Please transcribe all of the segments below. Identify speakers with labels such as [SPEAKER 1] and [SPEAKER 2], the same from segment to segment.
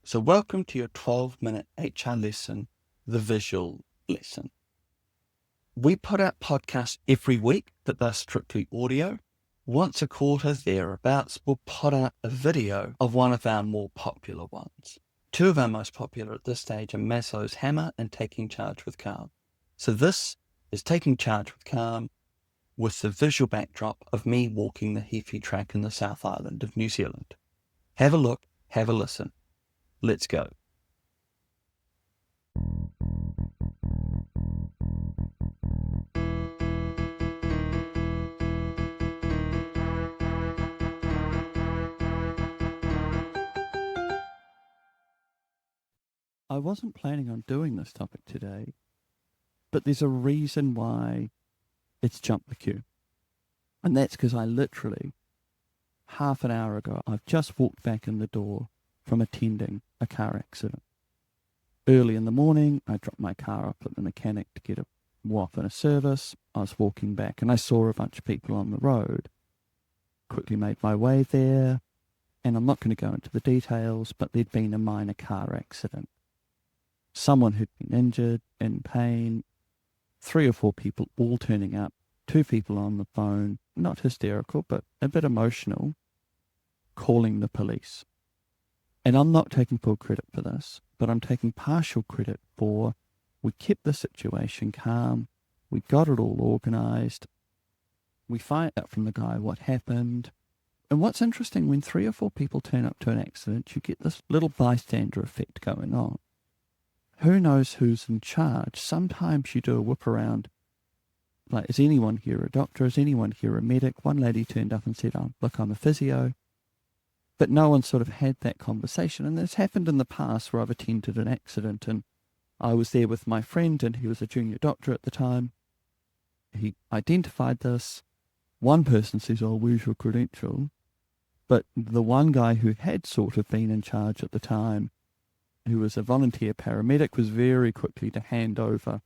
[SPEAKER 1] So welcome to your 12-minute HR lesson, the visual lesson. We put out podcasts every week that they're strictly audio. Once a quarter, thereabouts, we'll put out a video of one of our more popular ones. Two of our most popular at this stage are Maslow's Hammer and Taking Charge with Calm. So this is Taking Charge with Calm with the visual backdrop of me walking the Heafy track in the South Island of New Zealand. Have a look, have a listen. Let's go. I wasn't planning on doing this topic today, but there's a reason why it's jumped the queue. And that's because I literally, half an hour ago, I've just walked back in the door from attending a car accident. Early in the morning, I dropped my car off at the mechanic to get a WAF and a service. I was walking back and I saw a bunch of people on the road. Quickly made my way there, and I'm not going to go into the details, but there'd been a minor car accident. Someone who'd been injured, in pain, 3 or 4 people all turning up, 2 people on the phone, not hysterical, but a bit emotional, calling the police. And I'm not taking full credit for this, but I'm taking partial credit for we kept the situation calm, we got it all organised, we find out from the guy what happened. And what's interesting, when 3 or 4 people turn up to an accident, you get this little bystander effect going on. Who knows who's in charge? Sometimes you do a whip around, like, is anyone here a doctor? Is anyone here a medic? One lady turned up and said, oh, look, I'm a physio. But no one sort of had that conversation. And it's happened in the past where I've attended an accident and I was there with my friend and he was a junior doctor at the time. He identified this. One person says, oh, where's your credential? But the one guy who had sort of been in charge at the time, who was a volunteer paramedic, was very quickly to hand over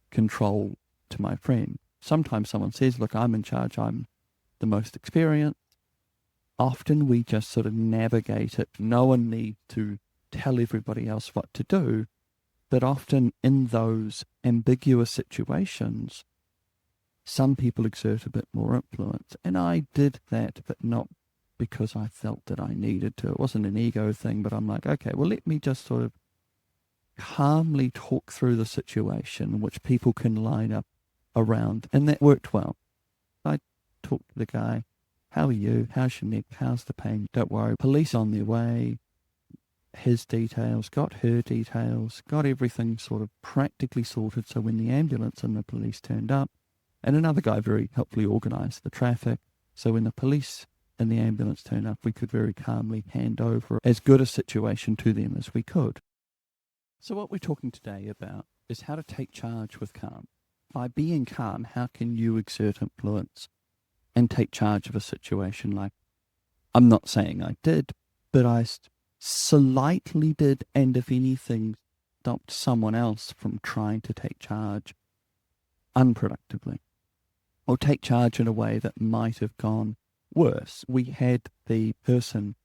[SPEAKER 1] control to my friend. Sometimes someone says, look, I'm in charge, I'm the most experienced. Often we just sort of navigate it. No one needs to tell everybody else what to do. But often in those ambiguous situations, some people exert a bit more influence. And I did that, but not because I felt that I needed to. It wasn't an ego thing, but I'm like, okay, well, let me just sort of calmly talk through the situation, which people can line up around. And that worked well. I talked to the guy, how are you? How's your neck? How's the pain? Don't worry. Police on their way. His details, got her details, got everything sort of practically sorted. So when the ambulance and the police turned up, and another guy very helpfully organised the traffic. So when the police and the ambulance turned up, we could very calmly hand over as good a situation to them as we could. So what we're talking today about is how to take charge with calm. By being calm, how can you exert influence and take charge of a situation? Like, I'm not saying I did, but I slightly did, and if anything, stopped someone else from trying to take charge unproductively, or take charge in a way that might have gone worse. We had the person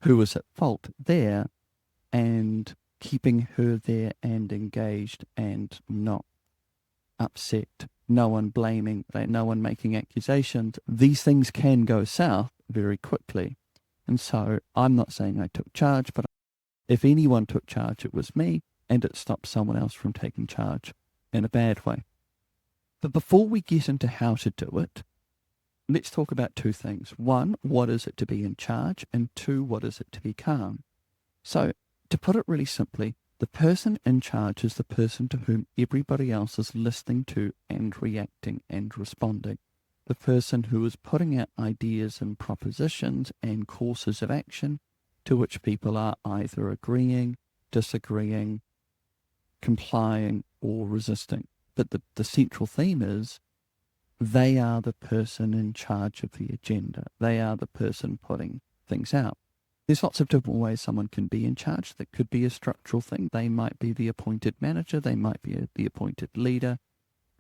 [SPEAKER 1] who was at fault there, and keeping her there and engaged and not upset, no one blaming, no one making accusations. These things can go south very quickly. And so I'm not saying I took charge, but if anyone took charge, it was me, and it stopped someone else from taking charge in a bad way. But before we get into how to do it, let's talk about 2 things. 1, what is it to be in charge? And 2, what is it to be calm? So to put it really simply, the person in charge is the person to whom everybody else is listening to and reacting and responding. The person who is putting out ideas and propositions and courses of action to which people are either agreeing, disagreeing, complying, or resisting. But the central theme is they are the person in charge of the agenda. They are the person putting things out. There's lots of different ways someone can be in charge. That could be a structural thing. They might be the appointed manager. They might be the appointed leader.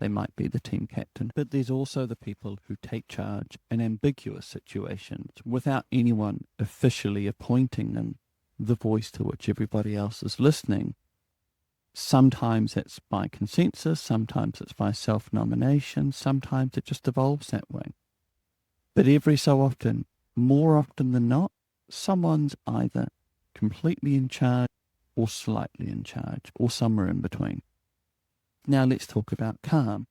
[SPEAKER 1] They might be the team captain. But there's also the people who take charge in ambiguous situations without anyone officially appointing them. the voice to which everybody else is listening. Sometimes it's by consensus, sometimes it's by self-nomination, sometimes it just evolves that way. But every so often, more often than not, someone's either completely in charge or slightly in charge or somewhere in between. Now let's talk about calm.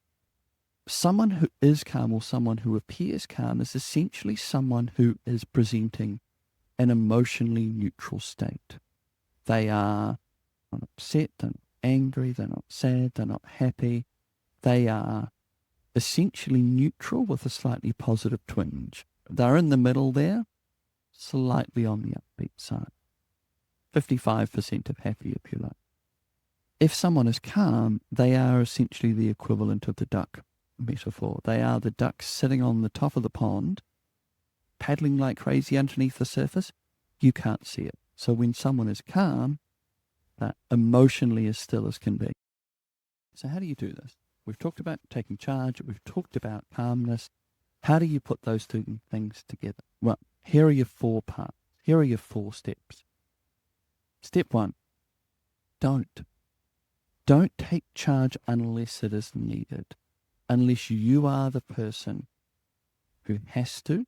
[SPEAKER 1] Someone who is calm or someone who appears calm is essentially someone who is presenting an emotionally neutral state. They are not upset, they're not angry, they're not sad, they're not happy. They are essentially neutral with a slightly positive twinge. They're in the middle there, slightly on the upbeat side. 55% of happy, if you like. If someone is calm, they are essentially the equivalent of the duck metaphor. They are the duck sitting on the top of the pond, paddling like crazy underneath the surface. You can't see it. So when someone is calm, they're emotionally as still as can be. So how do you do this? We've talked about taking charge. We've talked about calmness. How do you put those two things together? Well, here are your 4 parts. Here are your 4 steps. Step 1, don't take charge unless it is needed, unless you are the person who has to,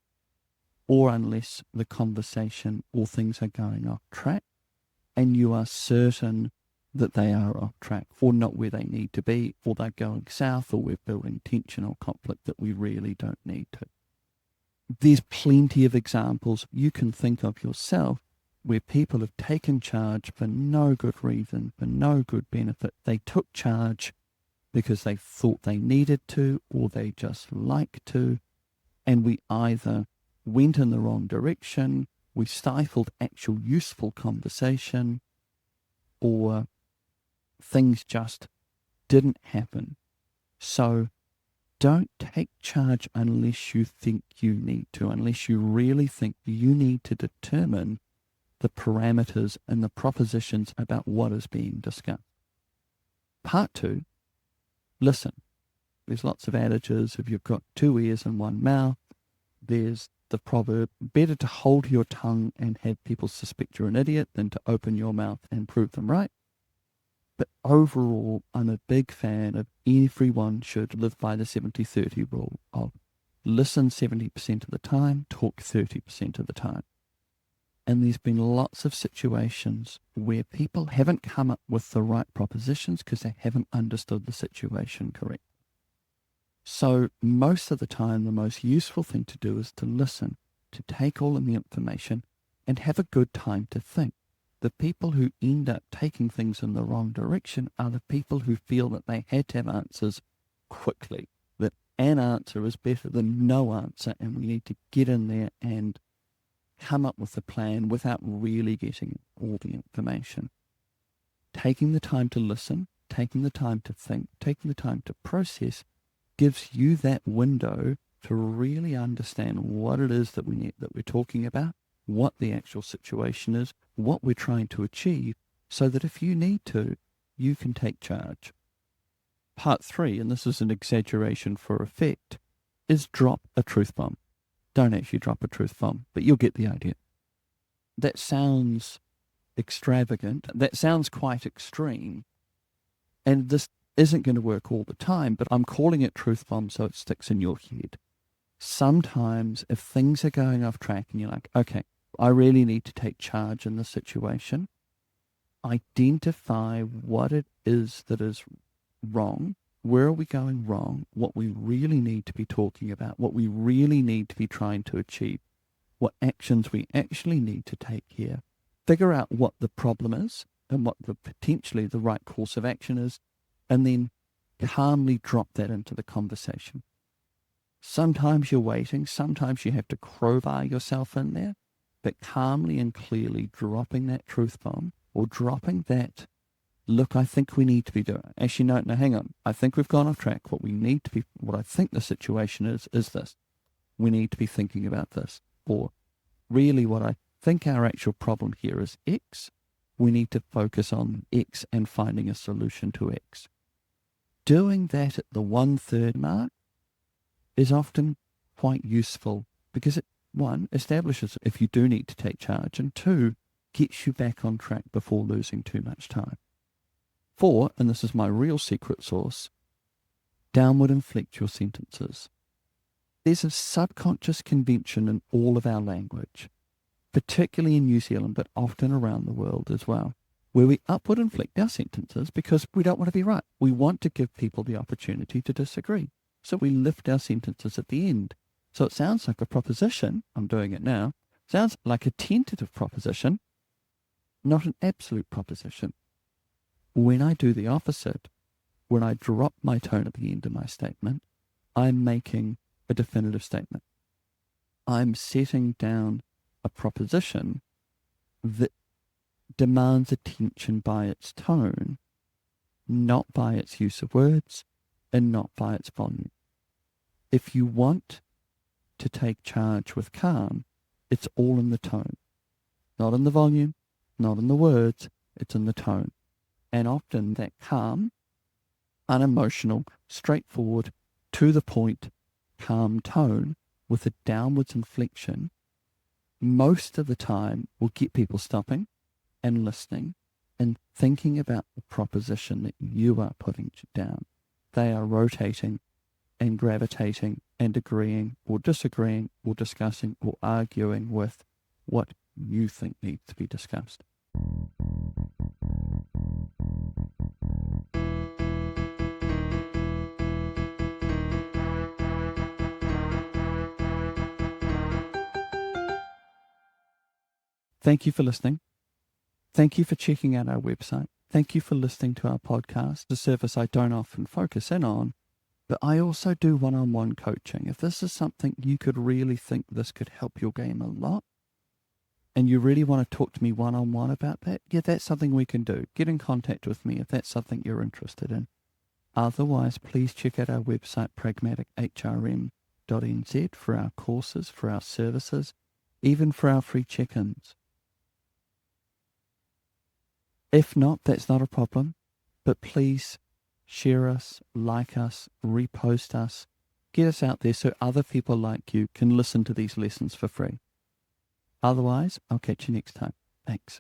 [SPEAKER 1] or unless the conversation or things are going off track and you are certain that they are off track or not where they need to be, or they're going south, or we're building tension or conflict that we really don't need to. There's plenty of examples you can think of yourself where people have taken charge for no good reason, for no good benefit. They took charge because they thought they needed to, or they just liked to, and we either went in the wrong direction, we stifled actual useful conversation, or things just didn't happen. So don't take charge unless you think you need to, unless you really think you need to determine the parameters and the propositions about what is being discussed. Part 2, listen. There's lots of adages. If you've got 2 ears and 1 mouth, there's the proverb, better to hold your tongue and have people suspect you're an idiot than to open your mouth and prove them right. But overall, I'm a big fan of everyone should live by the 70-30 rule of listen 70% of the time, talk 30% of the time. And there's been lots of situations where people haven't come up with the right propositions because they haven't understood the situation correctly. So most of the time, the most useful thing to do is to listen, to take all of the information and have a good time to think. The people who end up taking things in the wrong direction are the people who feel that they had to have answers quickly, that an answer is better than no answer, and we need to get in there and come up with a plan without really getting all the information. Taking the time to listen, taking the time to think, taking the time to process gives you that window to really understand what it is that we're talking about, what the actual situation is, what we're trying to achieve, so that if you need to, you can take charge. Part 3, and this is an exaggeration for effect, is drop a truth bomb. Don't actually drop a truth bomb, but you'll get the idea. That sounds extravagant. That sounds quite extreme. And this isn't going to work all the time, but I'm calling it truth bomb so it sticks in your head. Sometimes if things are going off track and you're like, okay, I really need to take charge in this situation, identify what it is that is wrong, where are we going wrong, what we really need to be talking about, what we really need to be trying to achieve, what actions we actually need to take here. Figure out what the problem is and what potentially the right course of action is, and then calmly drop that into the conversation. Sometimes you're waiting, sometimes you have to crowbar yourself in there, but calmly and clearly dropping that truth bomb, or dropping that, look, I think we need to be doing. Actually, no, hang on. I think we've gone off track. What I think the situation is this. We need to be thinking about this. Or really what I think our actual problem here is X. We need to focus on X and finding a solution to X. Doing that at the 1/3 mark is often quite useful because it, 1, establishes if you do need to take charge, and 2, gets you back on track before losing too much time. 4, and this is my real secret sauce, downward inflect your sentences. There's a subconscious convention in all of our language, particularly in New Zealand, but often around the world as well, where we upward inflect our sentences because we don't want to be right. We want to give people the opportunity to disagree. So we lift our sentences at the end. So it sounds like a proposition. I'm doing it now. Sounds like a tentative proposition, not an absolute proposition. When I do the opposite, when I drop my tone at the end of my statement, I'm making a definitive statement. I'm setting down a proposition that demands attention by its tone, not by its use of words, and not by its volume. If you want to take charge with calm, it's all in the tone. Not in the volume, not in the words, it's in the tone. And often that calm, unemotional, straightforward, to the point, calm tone with a downwards inflection, most of the time will get people stopping and listening and thinking about the proposition that you are putting down. They are rotating and gravitating and agreeing or disagreeing or discussing or arguing with what you think needs to be discussed. Thank you for listening. Thank you for checking out our website. Thank you for listening to our podcast, a service I don't often focus in on, but I also do one-on-one coaching. If this is something you could really think this could help your game a lot, and you really want to talk to me one-on-one about that, yeah, that's something we can do. Get in contact with me if that's something you're interested in. Otherwise, please check out our website, pragmatichrm.nz, for our courses, for our services, even for our free check-ins. If not, that's not a problem, but please share us, like us, repost us, get us out there so other people like you can listen to these lessons for free. Otherwise, I'll catch you next time. Thanks.